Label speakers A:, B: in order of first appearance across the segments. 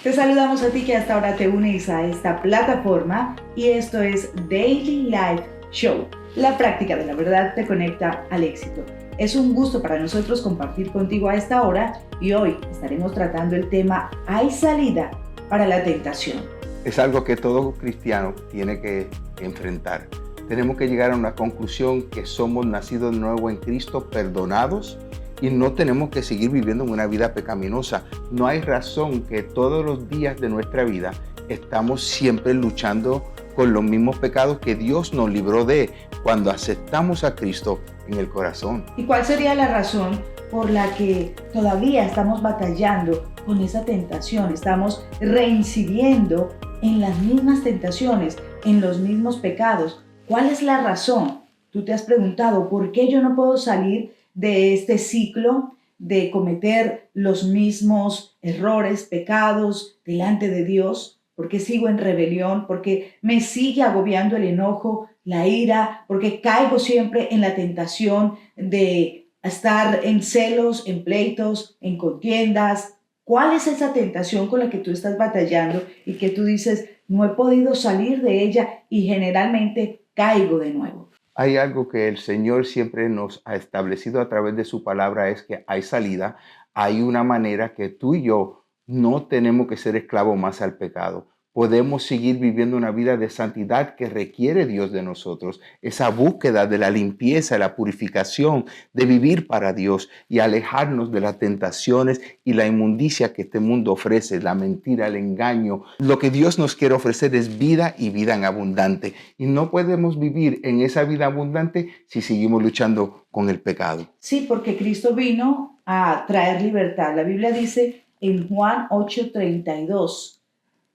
A: Te saludamos a ti que hasta ahora te unes a esta plataforma y esto es Daily Life Show. La práctica de la verdad te conecta al éxito. Es un gusto para nosotros compartir contigo a esta hora y hoy estaremos tratando el tema ¿hay salida para la tentación?
B: Es algo que todo cristiano tiene que enfrentar. Tenemos que llegar a una conclusión que somos nacidos de nuevo en Cristo, perdonados, y no tenemos que seguir viviendo una vida pecaminosa. No hay razón que todos los días de nuestra vida estamos siempre luchando con los mismos pecados que Dios nos libró de cuando aceptamos a Cristo en el corazón.
A: ¿Y cuál sería la razón por la que todavía estamos batallando con esa tentación? Estamos reincidiendo en las mismas tentaciones, en los mismos pecados. ¿Cuál es la razón? Tú te has preguntado, ¿por qué yo no puedo salir de este ciclo de cometer los mismos errores, pecados delante de Dios? ¿Por qué sigo en rebelión? ¿Por qué me sigue agobiando el enojo, la ira? ¿Por qué caigo siempre en la tentación de estar en celos, en pleitos, en contiendas? ¿Cuál es esa tentación con la que tú estás batallando y que tú dices, no he podido salir de ella y generalmente caigo de nuevo?
B: Hay algo que el Señor siempre nos ha establecido a través de su palabra, es que hay salida, hay una manera que tú y yo no tenemos que ser esclavos más al pecado. Podemos seguir viviendo una vida de santidad que requiere Dios de nosotros. Esa búsqueda de la limpieza, la purificación, de vivir para Dios y alejarnos de las tentaciones y la inmundicia que este mundo ofrece, la mentira, el engaño. Lo que Dios nos quiere ofrecer es vida y vida en abundante. Y no podemos vivir en esa vida abundante si seguimos luchando con el pecado.
A: Sí, porque Cristo vino a traer libertad. La Biblia dice en Juan 8:32.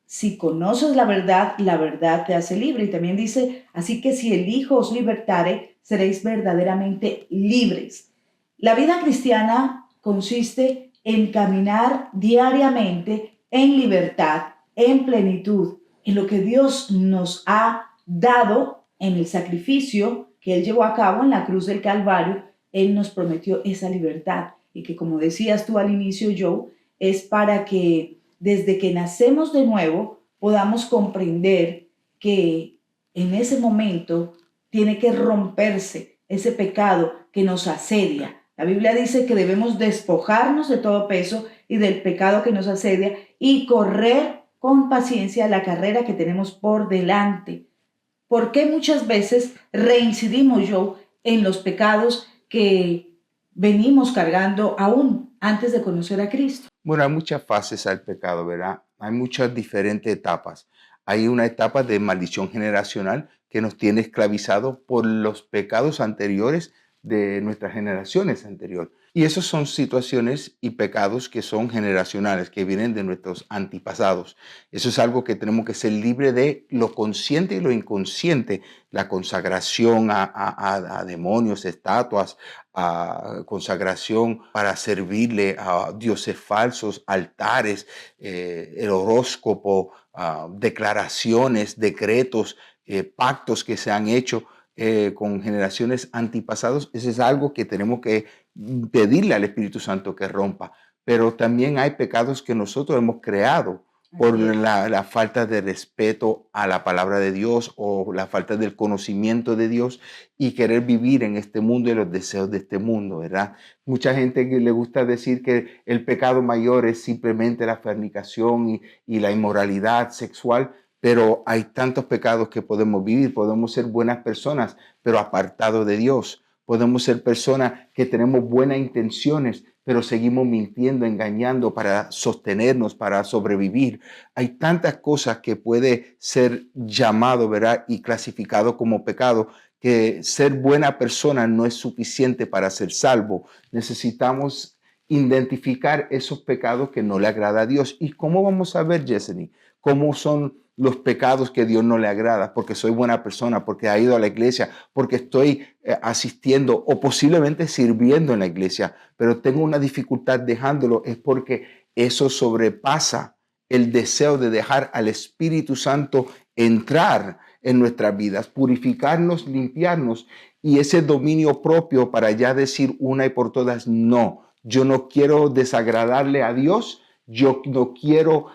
A: Si conoces la verdad te hace libre. Y también dice, así que si el Hijo os libertare, seréis verdaderamente libres. La vida cristiana consiste en caminar diariamente en libertad, en plenitud, en lo que Dios nos ha dado en el sacrificio que Él llevó a cabo en la cruz del Calvario. Él nos prometió esa libertad y que, como decías tú al inicio, Joe, es para que desde que nacemos de nuevo, podamos comprender que en ese momento tiene que romperse ese pecado que nos asedia. La Biblia dice que debemos despojarnos de todo peso y del pecado que nos asedia y correr con paciencia la carrera que tenemos por delante. ¿Por qué muchas veces reincidimos, yo, en los pecados que venimos cargando aún antes de conocer a Cristo?
B: Bueno, hay muchas fases al pecado, ¿verdad? Hay muchas diferentes etapas. Hay una etapa de maldición generacional que nos tiene esclavizados por los pecados anteriores de nuestras generaciones anteriores. Y esas son situaciones y pecados que son generacionales, que vienen de nuestros antepasados. Eso es algo que tenemos que ser libres de lo consciente y lo inconsciente. La consagración a demonios, estatuas, a consagración para servirle a dioses falsos, altares, el horóscopo, declaraciones, decretos, pactos que se han hecho con generaciones antepasadas. Eso es algo que tenemos que pedirle al Espíritu Santo que rompa. Pero también hay pecados que nosotros hemos creado por la falta de respeto a la palabra de Dios o la falta del conocimiento de Dios y querer vivir en este mundo y los deseos de este mundo, ¿verdad? Mucha gente que le gusta decir que el pecado mayor es simplemente la fornicación y la inmoralidad sexual, pero hay tantos pecados que podemos vivir. Podemos ser buenas personas, pero apartados de Dios. Podemos ser personas que tenemos buenas intenciones, pero seguimos mintiendo, engañando para sostenernos, para sobrevivir. Hay tantas cosas que puede ser llamado, ¿verdad? Y clasificado como pecado, que ser buena persona no es suficiente para ser salvo. Necesitamos identificar esos pecados que no le agrada a Dios. ¿Y cómo vamos a ver, Yesenia, cómo son los pecados que Dios no le agrada? Porque soy buena persona, porque he ido a la iglesia, porque estoy asistiendo o posiblemente sirviendo en la iglesia, pero tengo una dificultad dejándolo. Es porque eso sobrepasa el deseo de dejar al Espíritu Santo entrar en nuestras vidas, purificarnos, limpiarnos y ese dominio propio para ya decir una y por todas, no, yo no quiero desagradarle a Dios. yo no quiero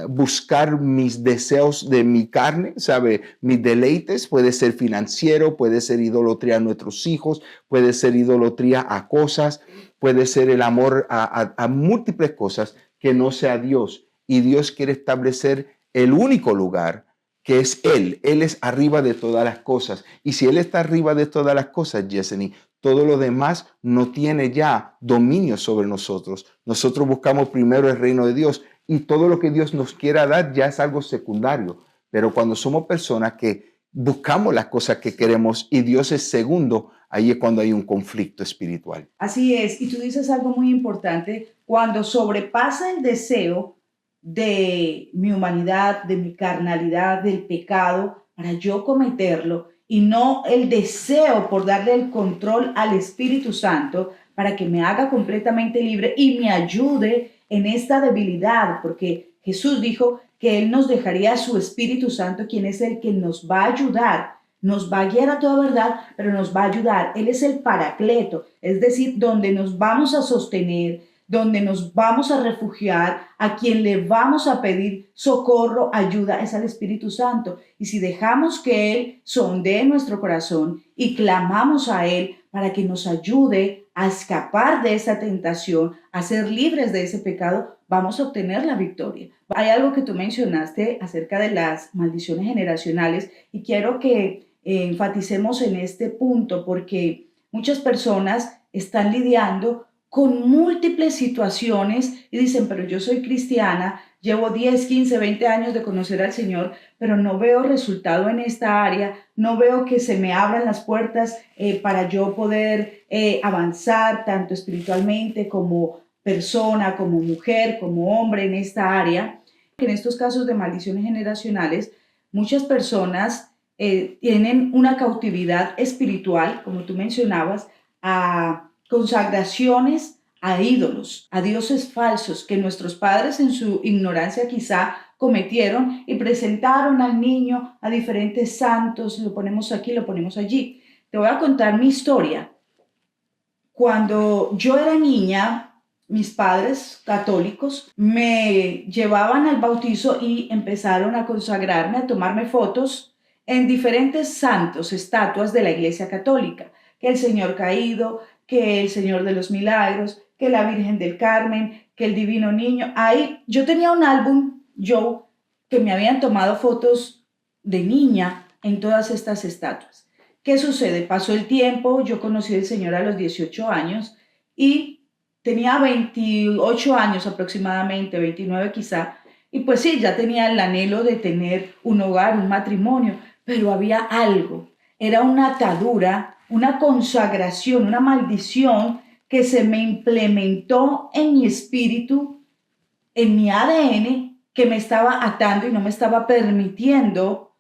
B: buscar mis deseos de mi carne, ¿sabe? Mis deleites, puede ser financiero, puede ser idolatría a nuestros hijos, puede ser idolatría a cosas, puede ser el amor a múltiples cosas que no sea Dios. Y Dios quiere establecer el único lugar que es Él. Él es arriba de todas las cosas. Y si Él está arriba de todas las cosas, Yesenia, todo lo demás no tiene ya dominio sobre nosotros. Nosotros buscamos primero el reino de Dios y todo lo que Dios nos quiera dar ya es algo secundario. Pero cuando somos personas que buscamos las cosas que queremos y Dios es segundo, ahí es cuando hay un conflicto espiritual.
A: Así es, y tú dices algo muy importante, cuando sobrepasa el deseo de mi humanidad, de mi carnalidad, del pecado, para yo cometerlo, y no el deseo por darle el control al Espíritu Santo para que me haga completamente libre y me ayude en esta debilidad, porque Jesús dijo que Él nos dejaría a su Espíritu Santo, quien es el que nos va a ayudar, nos va a guiar a toda verdad, pero nos va a ayudar. Él es el paracleto, es decir, donde nos vamos a sostener, donde nos vamos a refugiar, a quien le vamos a pedir socorro, ayuda, es al Espíritu Santo. Y si dejamos que Él sondee nuestro corazón y clamamos a Él para que nos ayude a escapar de esa tentación, a ser libres de ese pecado, vamos a obtener la victoria. Hay algo que tú mencionaste acerca de las maldiciones generacionales y quiero que enfaticemos en este punto porque muchas personas están lidiando con múltiples situaciones y dicen, pero yo soy cristiana, llevo 10, 15, 20 años de conocer al Señor, pero no veo resultado en esta área, no veo que se me abran las puertas para yo poder avanzar tanto espiritualmente como persona, como mujer, como hombre en esta área. En estos casos de maldiciones generacionales, muchas personas tienen una cautividad espiritual, como tú mencionabas, a consagraciones a ídolos, a dioses falsos que nuestros padres en su ignorancia quizá cometieron y presentaron al niño a diferentes santos, lo ponemos aquí, lo ponemos allí. Te voy a contar mi historia. Cuando yo era niña, mis padres católicos me llevaban al bautizo y empezaron a consagrarme, a tomarme fotos en diferentes santos, estatuas de la Iglesia Católica, que el Señor Caído, que el Señor de los Milagros, que la Virgen del Carmen, que el Divino Niño. Ahí yo tenía un álbum, yo, que me habían tomado fotos de niña en todas estas estatuas. ¿Qué sucede? Pasó el tiempo, yo conocí al Señor a los 18 años y tenía 28 años aproximadamente, 29 quizá, y pues sí, ya tenía el anhelo de tener un hogar, un matrimonio, pero había algo, era una atadura, una consagración, una maldición que se me implementó en mi espíritu, en mi ADN, que me estaba atando y no me estaba permitiendo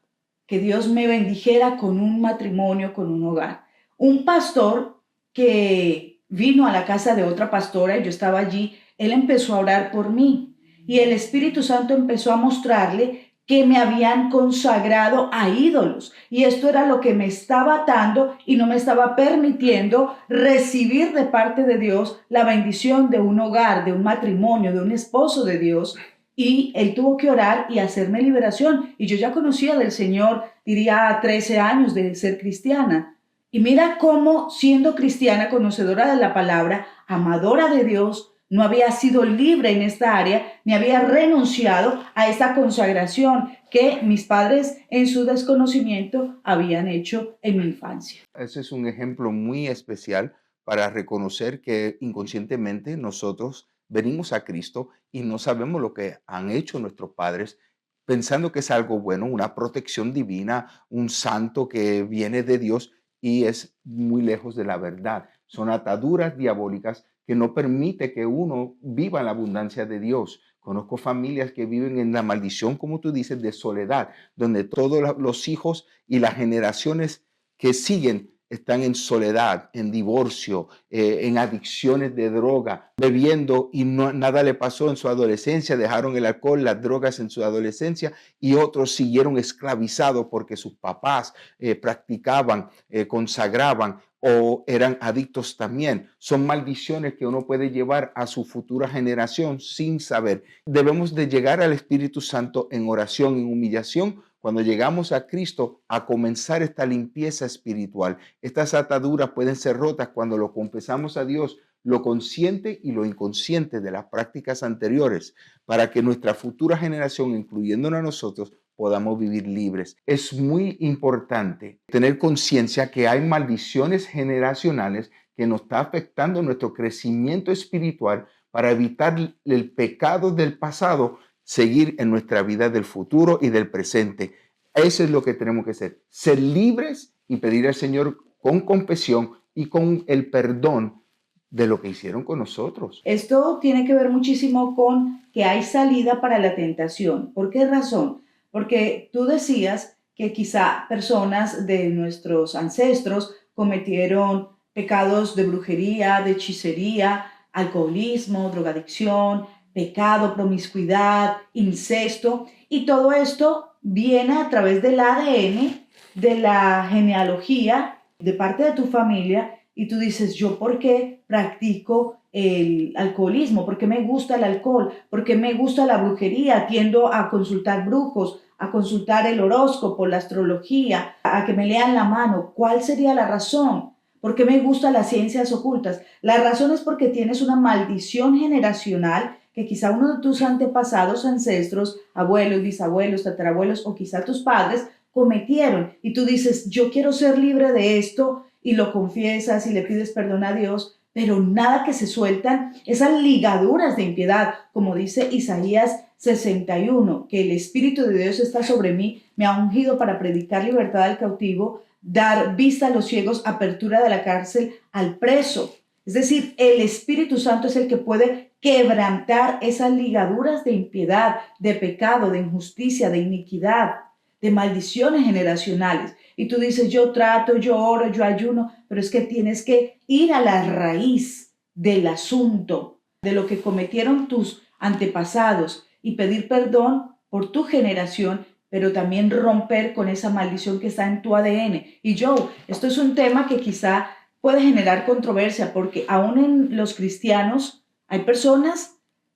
A: que Dios me bendijera con un matrimonio, con un hogar. Un pastor que vino a la casa de otra pastora y yo estaba allí, él empezó a orar por mí y el Espíritu Santo empezó a mostrarle que me habían consagrado a ídolos y esto era lo que me estaba atando y no me estaba permitiendo recibir de parte de Dios la bendición de un hogar, de un matrimonio, de un esposo de Dios. Y él tuvo que orar y hacerme liberación. Y yo ya conocía del Señor, diría 13 años de ser cristiana. Y mira cómo siendo cristiana, conocedora de la palabra, amadora de Dios, no había sido libre en esta área, ni había renunciado a esta consagración que mis padres en su desconocimiento habían hecho en mi infancia.
B: Ese es un ejemplo muy especial para reconocer que inconscientemente nosotros venimos a Cristo y no sabemos lo que han hecho nuestros padres, pensando que es algo bueno, una protección divina, un santo que viene de Dios y es muy lejos de la verdad. Son ataduras diabólicas que no permite que uno viva en la abundancia de Dios. Conozco familias que viven en la maldición, como tú dices, de soledad, donde todos los hijos y las generaciones que siguen están en soledad, en divorcio, en adicciones de droga, bebiendo y nada le pasó en su adolescencia, dejaron el alcohol, las drogas en su adolescencia y otros siguieron esclavizados porque sus papás practicaban, consagraban. o eran adictos también. Son maldiciones que uno puede llevar a su futura generación sin saber. Debemos de llegar al Espíritu Santo en oración, en humillación, cuando llegamos a Cristo a comenzar esta limpieza espiritual. Estas ataduras pueden ser rotas cuando lo confesamos a Dios, lo consciente y lo inconsciente de las prácticas anteriores, para que nuestra futura generación, incluyéndonos a nosotros, podamos vivir libres. Es muy importante tener conciencia que hay maldiciones generacionales que nos está afectando nuestro crecimiento espiritual para evitar el pecado del pasado, seguir en nuestra vida del futuro y del presente. Eso es lo que tenemos que hacer, ser libres y pedir al Señor con confesión y con el perdón de lo que hicieron con nosotros.
A: Esto tiene que ver muchísimo con que hay salida para la tentación. ¿Por qué razón? Porque tú decías que quizá personas de nuestros ancestros cometieron pecados de brujería, de hechicería, alcoholismo, drogadicción, pecado, promiscuidad, incesto, y todo esto viene a través del ADN, de la genealogía, de parte de tu familia, y tú dices, ¿yo por qué practico el alcoholismo? ¿Por qué me gusta el alcohol? ¿Por qué me gusta la brujería? Tiendo a consultar brujos, a consultar el horóscopo, la astrología, a que me lean la mano. ¿Cuál sería la razón? ¿Por qué me gustan las ciencias ocultas? La razón es porque tienes una maldición generacional que quizá uno de tus antepasados, ancestros, abuelos, bisabuelos, tatarabuelos o quizá tus padres cometieron. Y tú dices, yo quiero ser libre de esto, y lo confiesas y le pides perdón a Dios, pero nada que se sueltan esas ligaduras de impiedad, como dice Isaías 61, que el Espíritu de Dios está sobre mí, me ha ungido para predicar libertad al cautivo, dar vista a los ciegos, apertura de la cárcel al preso. Es decir, el Espíritu Santo es el que puede quebrantar esas ligaduras de impiedad, de pecado, de injusticia, de iniquidad, de maldiciones generacionales. Y tú dices, yo trato, yo oro, yo ayuno, pero es que tienes que ir a la raíz del asunto, de lo que cometieron tus antepasados y pedir perdón por tu generación, pero también romper con esa maldición que está en tu ADN. Y Joe, esto es un tema que quizá puede generar controversia, porque aún en los cristianos hay personas,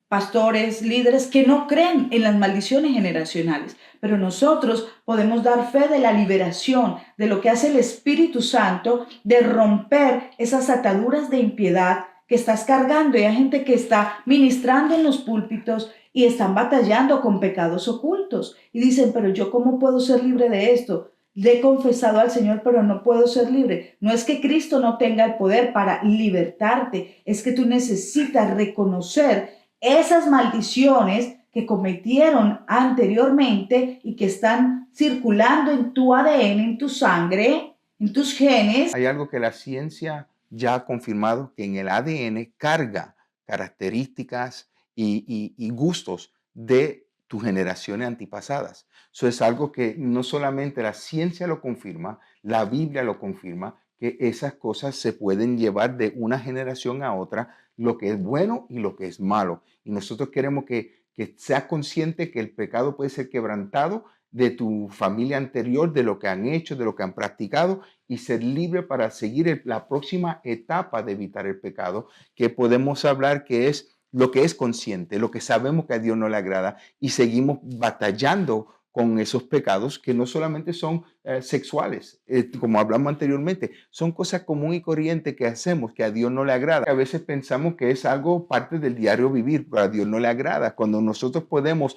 A: pastores, líderes que no creen en las maldiciones generacionales, pero nosotros podemos dar fe de la liberación, de lo que hace el Espíritu Santo, de romper esas ataduras de impiedad que estás cargando. Y hay gente que está ministrando en los púlpitos y están batallando con pecados ocultos y dicen, pero yo ¿cómo puedo ser libre de esto? Le he confesado al Señor, pero no puedo ser libre. No es que Cristo no tenga el poder para libertarte, es que tú necesitas reconocer esas maldiciones que cometieron anteriormente y que están circulando en tu ADN, en tu sangre, en tus genes.
B: Hay algo que la ciencia ya ha confirmado, que en el ADN carga características y gustos de tus generaciones antepasadas. Eso es algo que no solamente la ciencia lo confirma, la Biblia lo confirma, que esas cosas se pueden llevar de una generación a otra, lo que es bueno y lo que es malo. Y nosotros queremos que seas consciente que el pecado puede ser quebrantado de tu familia anterior, de lo que han hecho, de lo que han practicado, y ser libre para seguir la próxima etapa de evitar el pecado, que podemos hablar que es lo que es consciente, lo que sabemos que a Dios no le agrada, y seguimos batallando con esos pecados que no solamente son sexuales, como hablamos anteriormente, son cosas común y corriente que hacemos que a Dios no le agrada. A veces pensamos que es algo parte del diario vivir, pero a Dios no le agrada. Cuando nosotros podemos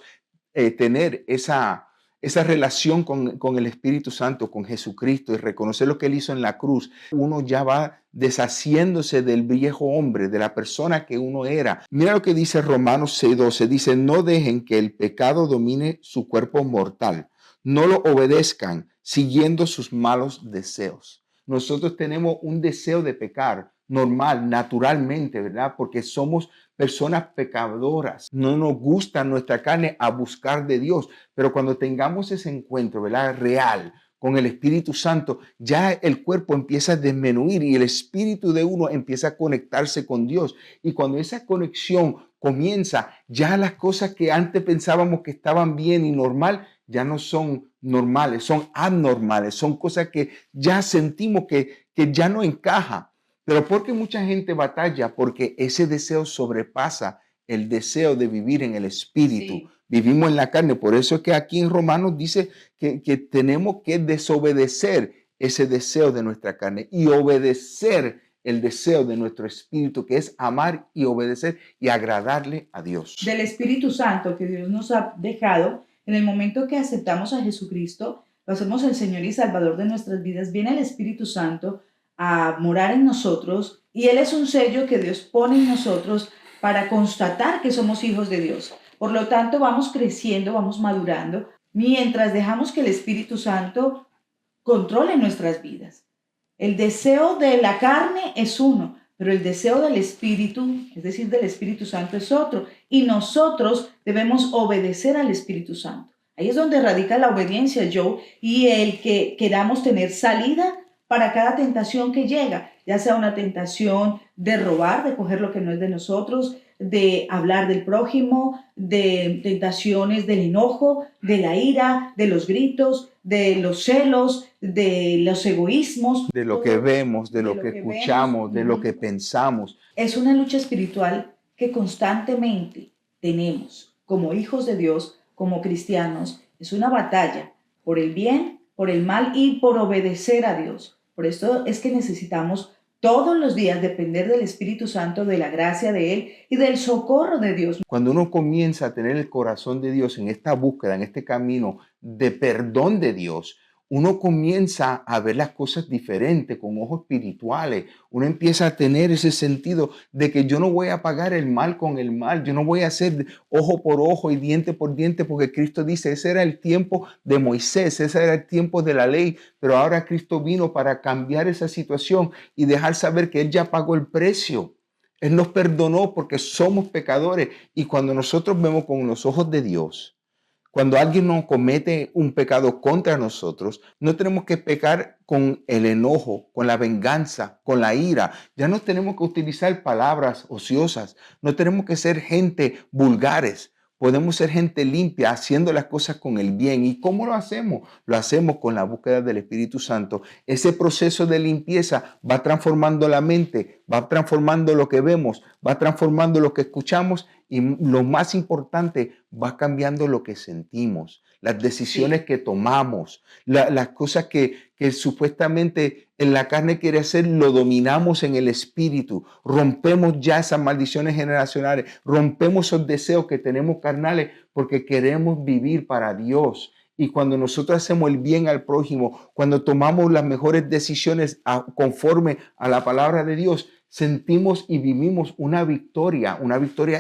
B: tener esa relación con el Espíritu Santo, con Jesucristo, y reconocer lo que Él hizo en la cruz, uno ya va deshaciéndose del viejo hombre, de la persona que uno era. Mira lo que dice Romanos 6:12, dice, no dejen que el pecado domine su cuerpo mortal, no lo obedezcan siguiendo sus malos deseos. Nosotros tenemos un deseo de pecar normal, naturalmente, ¿verdad? Porque somos personas pecadoras. No nos gusta nuestra carne a buscar de Dios, pero cuando tengamos ese encuentro, ¿verdad? Real con el Espíritu Santo, ya el cuerpo empieza a disminuir y el espíritu de uno empieza a conectarse con Dios. Y cuando esa conexión comienza, ya las cosas que antes pensábamos que estaban bien y normal, ya no son normales, son anormales, son cosas que ya sentimos que ya no encaja. Pero ¿por qué mucha gente batalla? Porque ese deseo sobrepasa el deseo de vivir en el espíritu.
A: Sí.
B: Vivimos en la carne. Por eso es que aquí en Romanos dice que tenemos que desobedecer ese deseo de nuestra carne y obedecer el deseo de nuestro espíritu, que es amar y obedecer y agradarle a Dios.
A: Del Espíritu Santo que Dios nos ha dejado, en el momento que aceptamos a Jesucristo, lo hacemos el Señor y Salvador de nuestras vidas, viene el Espíritu Santo a morar en nosotros y Él es un sello que Dios pone en nosotros para constatar que somos hijos de Dios. Por lo tanto, vamos creciendo, vamos madurando, mientras dejamos que el Espíritu Santo controle nuestras vidas. El deseo de la carne es uno, pero el deseo del Espíritu, es decir, del Espíritu Santo, es otro. Y nosotros debemos obedecer al Espíritu Santo. Ahí es donde radica la obediencia, Joe, y el que queramos tener salida para cada tentación que llega, ya sea una tentación de robar, de coger lo que no es de nosotros, de hablar del prójimo, de tentaciones del enojo, de la ira, de los gritos, de los celos, de los egoísmos.
B: De lo que vemos, de lo que escuchamos, de lo que pensamos.
A: Es una lucha espiritual que constantemente tenemos como hijos de Dios, como cristianos. Es una batalla por el bien, por el mal y por obedecer a Dios. Por esto es que necesitamos todos los días depender del Espíritu Santo, de la gracia de Él y del socorro de Dios.
B: Cuando uno comienza a tener el corazón de Dios en esta búsqueda, en este camino de perdón de Dios, uno comienza a ver las cosas diferentes, con ojos espirituales. Uno empieza a tener ese sentido de que yo no voy a pagar el mal con el mal. Yo no voy a hacer ojo por ojo y diente por diente, porque Cristo dice, ese era el tiempo de Moisés, ese era el tiempo de la ley. Pero ahora Cristo vino para cambiar esa situación y dejar saber que Él ya pagó el precio. Él nos perdonó porque somos pecadores. Y cuando nosotros vemos con los ojos de Dios, cuando alguien nos comete un pecado contra nosotros, no tenemos que pecar con el enojo, con la venganza, con la ira. Ya no tenemos que utilizar palabras ociosas. No tenemos que ser gente vulgares. Podemos ser gente limpia haciendo las cosas con el bien. ¿Y cómo lo hacemos? Lo hacemos con la búsqueda del Espíritu Santo. Ese proceso de limpieza va transformando la mente, va transformando lo que vemos, va transformando lo que escuchamos y lo más importante, va cambiando lo que sentimos, las decisiones que tomamos, las cosas que supuestamente en la carne quiere hacer, lo dominamos en el espíritu. Rompemos ya esas maldiciones generacionales, rompemos esos deseos que tenemos carnales porque queremos vivir para Dios. Y cuando nosotros hacemos el bien al prójimo, cuando tomamos las mejores decisiones conforme a la palabra de Dios, sentimos y vivimos una victoria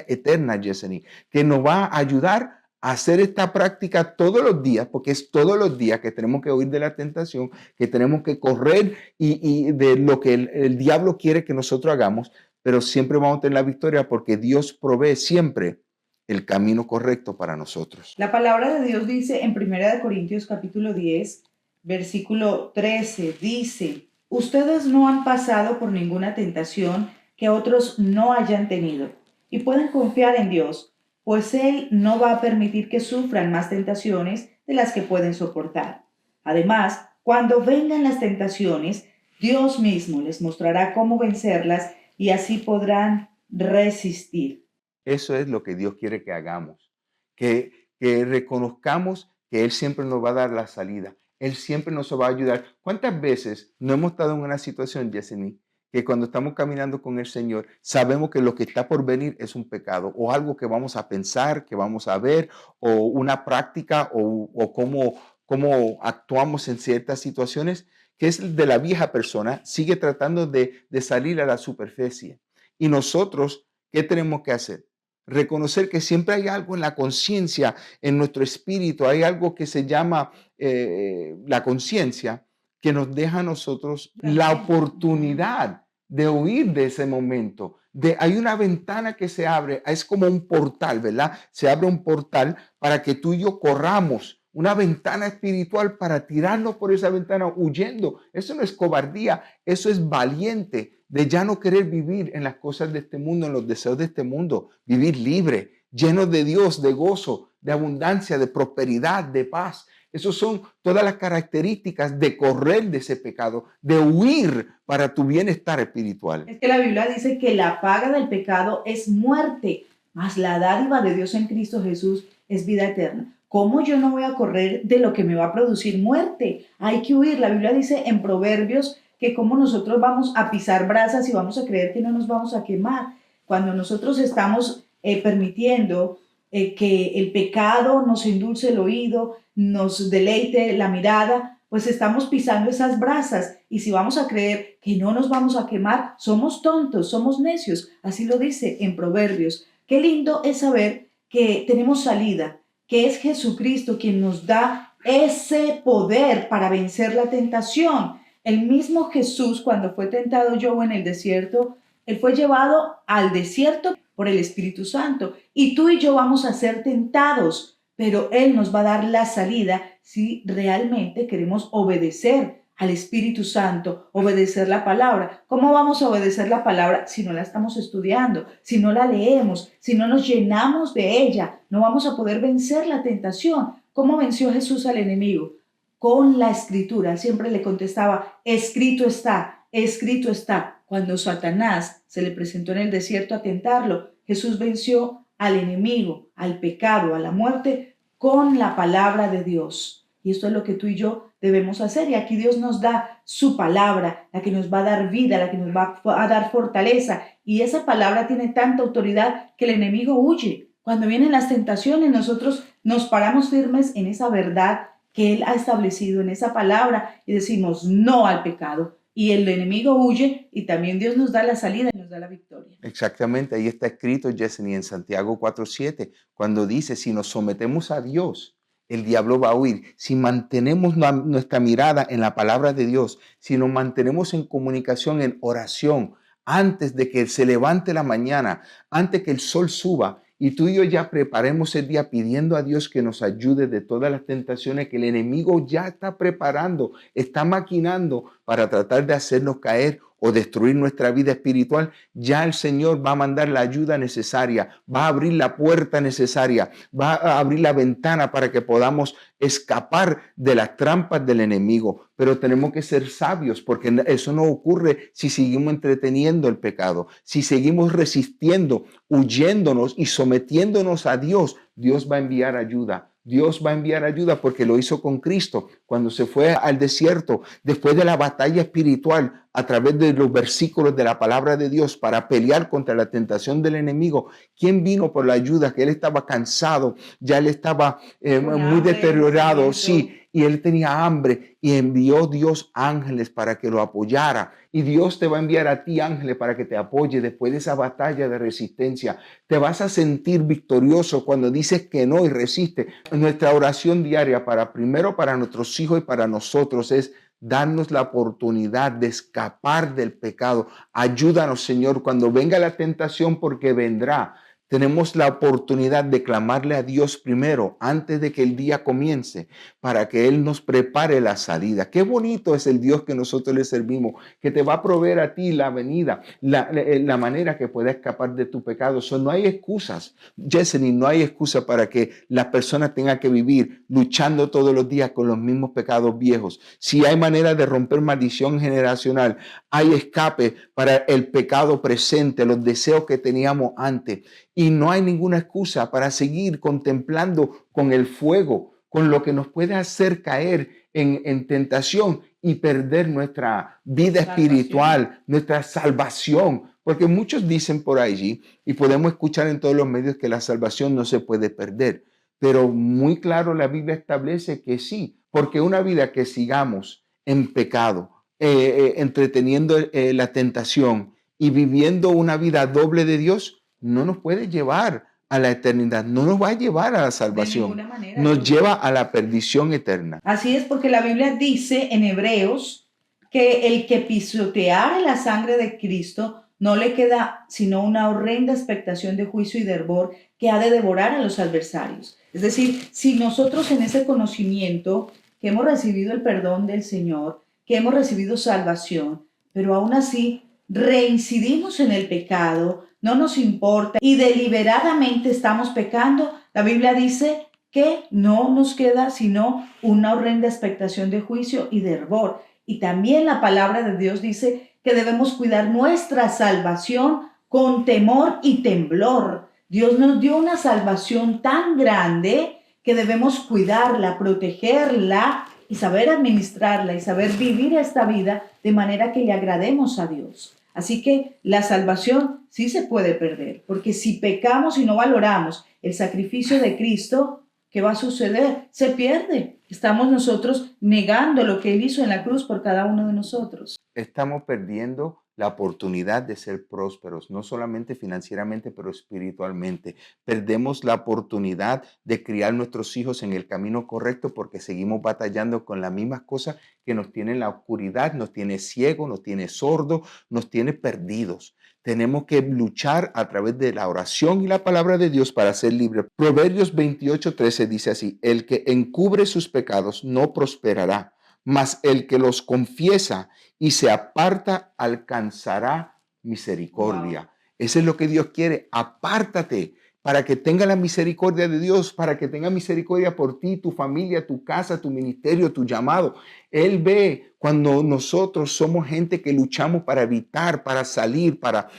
B: eterna, Yesenia, que nos va a ayudar a hacer esta práctica todos los días, porque es todos los días que tenemos que huir de la tentación, que tenemos que correr y de lo que el diablo quiere que nosotros hagamos, pero siempre vamos a tener la victoria porque Dios provee siempre el camino correcto para nosotros.
A: La palabra de Dios dice en 1 Corintios capítulo 10, versículo 13, dice: ustedes no han pasado por ninguna tentación que otros no hayan tenido y pueden confiar en Dios, pues Él no va a permitir que sufran más tentaciones de las que pueden soportar. Además, cuando vengan las tentaciones, Dios mismo les mostrará cómo vencerlas y así podrán resistir.
B: Eso es lo que Dios quiere que hagamos, que reconozcamos que Él siempre nos va a dar la salida. Él siempre nos va a ayudar. ¿Cuántas veces no hemos estado en una situación, Yesenia, que cuando estamos caminando con el Señor, sabemos que lo que está por venir es un pecado o algo que vamos a pensar, que vamos a ver, o una práctica o cómo actuamos en ciertas situaciones, que es de la vieja persona, sigue tratando de salir a la superficie. Y nosotros, ¿qué tenemos que hacer? Reconocer que siempre hay algo en la conciencia, en nuestro espíritu, hay algo que se llama la conciencia, que nos deja a nosotros la oportunidad de huir de ese momento. Hay una ventana que se abre, es como un portal, ¿verdad? Se abre un portal para que tú y yo corramos una ventana espiritual para tirarnos por esa ventana huyendo. Eso no es cobardía, eso es valiente de ya no querer vivir en las cosas de este mundo, en los deseos de este mundo, vivir libre, lleno de Dios, de gozo, de abundancia, de prosperidad, de paz. Esas son todas las características de correr de ese pecado, de huir para tu bienestar espiritual.
A: Es que la Biblia dice que la paga del pecado es muerte, mas la dádiva de Dios en Cristo Jesús es vida eterna. ¿Cómo yo no voy a correr de lo que me va a producir muerte? Hay que huir. La Biblia dice en Proverbios que como nosotros vamos a pisar brasas y vamos a creer que no nos vamos a quemar. Cuando nosotros estamos permitiendo que el pecado nos endulce el oído, nos deleite la mirada, pues estamos pisando esas brasas. Y si vamos a creer que no nos vamos a quemar, somos tontos, somos necios. Así lo dice en Proverbios. Qué lindo es saber que tenemos salida, que es Jesucristo quien nos da ese poder para vencer la tentación. El mismo Jesús, cuando fue tentado yo en el desierto, él fue llevado al desierto por el Espíritu Santo. Y tú y yo vamos a ser tentados, pero Él nos va a dar la salida si realmente queremos obedecer al Espíritu Santo, obedecer la palabra. ¿Cómo vamos a obedecer la palabra si no la estamos estudiando, si no la leemos, si no nos llenamos de ella? No vamos a poder vencer la tentación. ¿Cómo venció Jesús al enemigo? Con la escritura. Siempre le contestaba, escrito está, escrito está. Cuando Satanás se le presentó en el desierto a tentarlo, Jesús venció al enemigo, al pecado, a la muerte, con la palabra de Dios. Y esto es lo que tú y yo debemos hacer. Y aquí Dios nos da su palabra, la que nos va a dar vida, la que nos va a dar fortaleza. Y esa palabra tiene tanta autoridad que el enemigo huye. Cuando vienen las tentaciones, nosotros nos paramos firmes en esa verdad que Él ha establecido, en esa palabra, y decimos no al pecado. Y el enemigo huye y también Dios nos da la salida y nos da la victoria.
B: Exactamente, ahí está escrito, Yesenia, en Santiago 4:7, cuando dice, si nos sometemos a Dios, el diablo va a huir. Si mantenemos nuestra mirada en la palabra de Dios, si nos mantenemos en comunicación, en oración, antes de que se levante la mañana, antes que el sol suba, y tú y yo ya preparemos el día pidiendo a Dios que nos ayude de todas las tentaciones que el enemigo ya está preparando, está maquinando para tratar de hacernos caer o destruir nuestra vida espiritual, ya el Señor va a mandar la ayuda necesaria, va a abrir la puerta necesaria, va a abrir la ventana para que podamos escapar de las trampas del enemigo. Pero tenemos que ser sabios porque eso no ocurre si seguimos entreteniendo el pecado, si seguimos resistiendo, huyéndonos y sometiéndonos a Dios. Dios va a enviar ayuda. Dios va a enviar ayuda porque lo hizo con Cristo cuando se fue al desierto después de la batalla espiritual a través de los versículos de la palabra de Dios para pelear contra la tentación del enemigo. ¿Quién vino por la ayuda? Que él estaba cansado, ya él estaba muy deteriorado, sí, y él tenía hambre y envió Dios ángeles para que lo apoyara. Y Dios te va a enviar a ti ángeles para que te apoye después de esa batalla de resistencia. Te vas a sentir victorioso cuando dices que no y resiste. Nuestra oración diaria primero para nuestros hijos y para nosotros es darnos la oportunidad de escapar del pecado. Ayúdanos, Señor, cuando venga la tentación, porque vendrá. Tenemos la oportunidad de clamarle a Dios primero, antes de que el día comience, para que Él nos prepare la salida. Qué bonito es el Dios que nosotros le servimos, que te va a proveer a ti la venida, la manera que puedas escapar de tu pecado. No hay excusas, Yesenia, no hay excusa para que las personas tengan que vivir luchando todos los días con los mismos pecados viejos. Si hay manera de romper maldición generacional, hay escape para el pecado presente, los deseos que teníamos antes. Y no hay ninguna excusa para seguir contemplando con el fuego, con lo que nos puede hacer caer en tentación y perder nuestra vida espiritual, nuestra salvación. Porque muchos dicen por allí, y podemos escuchar en todos los medios, que la salvación no se puede perder. Pero muy claro la Biblia establece que sí, porque una vida que sigamos en pecado, entreteniendo la tentación y viviendo una vida doble de Dios, no nos puede llevar a la eternidad, no nos va a llevar a la salvación, nos lleva a la perdición eterna.
A: Así es, porque la Biblia dice en Hebreos que el que pisoteare la sangre de Cristo no le queda sino una horrenda expectación de juicio y de hervor que ha de devorar a los adversarios. Es decir, si nosotros en ese conocimiento que hemos recibido el perdón del Señor, que hemos recibido salvación, pero aún así reincidimos en el pecado, no nos importa y deliberadamente estamos pecando, la Biblia dice que no nos queda sino una horrenda expectación de juicio y de hervor. Y también la palabra de Dios dice que debemos cuidar nuestra salvación con temor y temblor. Dios nos dio una salvación tan grande que debemos cuidarla, protegerla y saber administrarla y saber vivir esta vida de manera que le agrademos a Dios. Así que la salvación sí se puede perder, porque si pecamos y no valoramos el sacrificio de Cristo, ¿qué va a suceder? Se pierde. Estamos nosotros negando lo que Él hizo en la cruz por cada uno de nosotros.
B: Estamos perdiendo la oportunidad de ser prósperos, no solamente financieramente, pero espiritualmente. Perdemos la oportunidad de criar nuestros hijos en el camino correcto porque seguimos batallando con las mismas cosas que nos tienen la oscuridad, nos tiene ciego, nos tiene sordo, nos tiene perdidos. Tenemos que luchar a través de la oración y la palabra de Dios para ser libres. Proverbios 28:13 dice así: el que encubre sus pecados no prosperará, mas el que los confiesa y se aparta alcanzará misericordia. Wow. Eso es lo que Dios quiere. Apártate para que tenga la misericordia de Dios, para que tenga misericordia por ti, tu familia, tu casa, tu ministerio, tu llamado. Él ve cuando nosotros somos gente que luchamos para evitar, para salir, para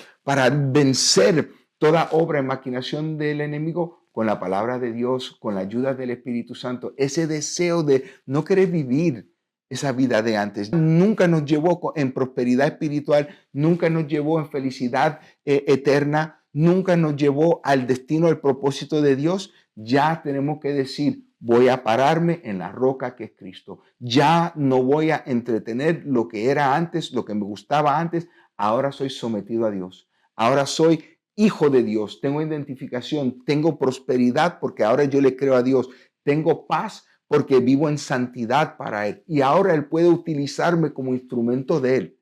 B: vencer toda obra y maquinación del enemigo con la palabra de Dios, con la ayuda del Espíritu Santo. Ese deseo de no querer vivir esa vida de antes nunca nos llevó en prosperidad espiritual, nunca nos llevó en felicidad eterna, nunca nos llevó al destino, al propósito de Dios. Ya tenemos que decir: voy a pararme en la roca que es Cristo. Ya no voy a entretener lo que era antes, lo que me gustaba antes. Ahora soy sometido a Dios. Ahora soy hijo de Dios. Tengo identificación, tengo prosperidad porque ahora yo le creo a Dios. Tengo paz porque vivo en santidad para Él. Y ahora Él puede utilizarme como instrumento de Él.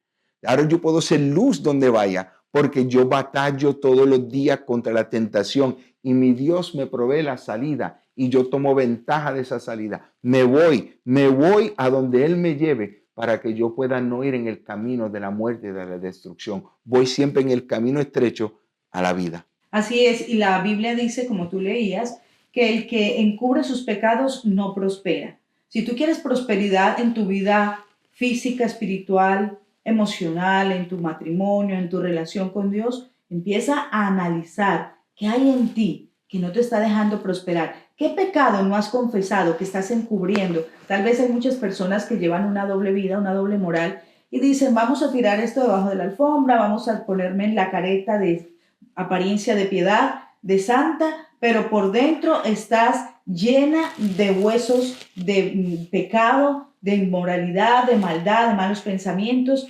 B: Ahora yo puedo ser luz donde vaya, porque yo batallo todos los días contra la tentación y mi Dios me provee la salida y yo tomo ventaja de esa salida. Me voy a donde Él me lleve para que yo pueda no ir en el camino de la muerte y de la destrucción. Voy siempre en el camino estrecho a la vida.
A: Así es, y la Biblia dice, como tú leías, que el que encubre sus pecados no prospera. Si tú quieres prosperidad en tu vida física, espiritual, emocional, en tu matrimonio, en tu relación con Dios, empieza a analizar qué hay en ti que no te está dejando prosperar. ¿Qué pecado no has confesado que estás encubriendo? Tal vez hay muchas personas que llevan una doble vida, una doble moral, y dicen: vamos a tirar esto debajo de la alfombra, vamos a ponerme en la careta de apariencia de piedad, de santa, pero por dentro estás llena de huesos de pecado, de inmoralidad, de maldad, de malos pensamientos.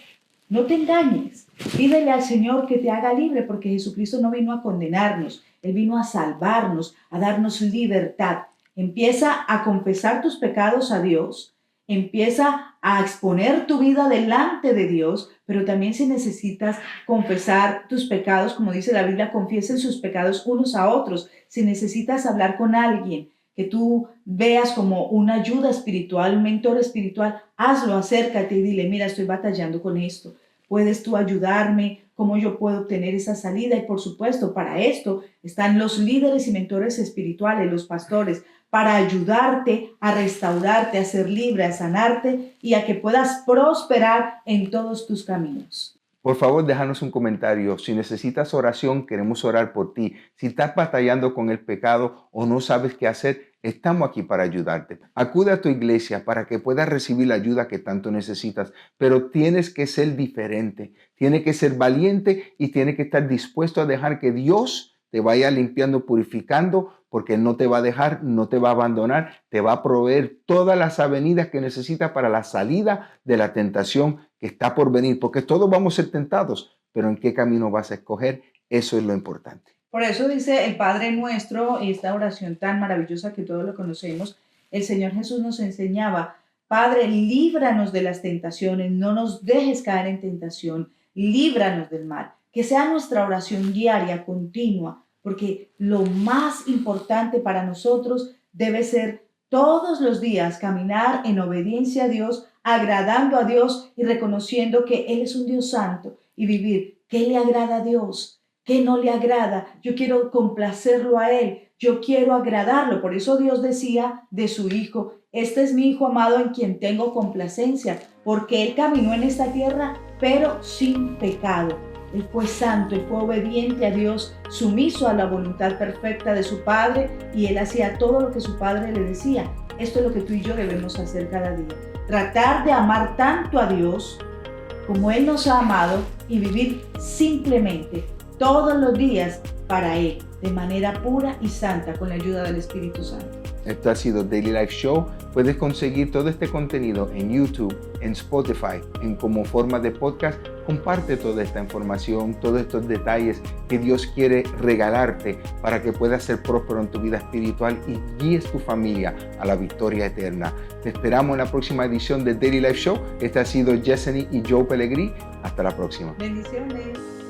A: No te engañes. Pídele al Señor que te haga libre, porque Jesucristo no vino a condenarnos. Él vino a salvarnos, a darnos libertad. Empieza a confesar tus pecados a Dios. Empieza a exponer tu vida delante de Dios, pero también si necesitas confesar tus pecados, como dice la Biblia, confiesen sus pecados unos a otros. Si necesitas hablar con alguien que tú veas como una ayuda espiritual, un mentor espiritual, hazlo, acércate y dile: mira, estoy batallando con esto. ¿Puedes tú ayudarme? ¿Cómo yo puedo obtener esa salida? Y por supuesto, para esto están los líderes y mentores espirituales, los pastores, para ayudarte a restaurarte, a ser libre, a sanarte y a que puedas prosperar en todos tus caminos.
B: Por favor, déjanos un comentario. Si necesitas oración, queremos orar por ti. Si estás batallando con el pecado o no sabes qué hacer, estamos aquí para ayudarte. Acude a tu iglesia para que puedas recibir la ayuda que tanto necesitas, pero tienes que ser diferente, tienes que ser valiente y tienes que estar dispuesto a dejar que Dios te vaya limpiando, purificando, porque Él no te va a dejar, no te va a abandonar, te va a proveer todas las avenidas que necesitas para la salida de la tentación que está por venir, porque todos vamos a ser tentados, pero ¿en qué camino vas a escoger? Eso es lo importante.
A: Por eso dice el Padre Nuestro, esta oración tan maravillosa que todos lo conocemos, el Señor Jesús nos enseñaba: Padre, líbranos de las tentaciones, no nos dejes caer en tentación, líbranos del mal. que sea nuestra oración diaria, continua, porque lo más importante para nosotros debe ser todos los días caminar en obediencia a Dios, agradando a Dios y reconociendo que Él es un Dios santo y vivir qué le agrada a Dios, qué no le agrada. Yo quiero complacerlo a Él, yo quiero agradarlo. Por eso Dios decía de su Hijo, este es mi Hijo amado en quien tengo complacencia, porque Él caminó en esta tierra, pero sin pecado. Él fue santo, Él fue obediente a Dios, sumiso a la voluntad perfecta de su Padre, y Él hacía todo lo que su Padre le decía. Esto es lo que tú y yo debemos hacer cada día. Tratar de amar tanto a Dios como Él nos ha amado y vivir simplemente todos los días para Él, de manera pura y santa, con la ayuda del Espíritu Santo.
B: Esto ha sido Daily Life Show. Puedes conseguir todo este contenido en YouTube, en Spotify, como forma de podcast. Comparte toda esta información, todos estos detalles que Dios quiere regalarte para que puedas ser próspero en tu vida espiritual y guíes tu familia a la victoria eterna. Te esperamos en la próxima edición de Daily Life Show. Este ha sido Yesenia y Joe Pellegrini. Hasta la próxima.
A: Bendiciones.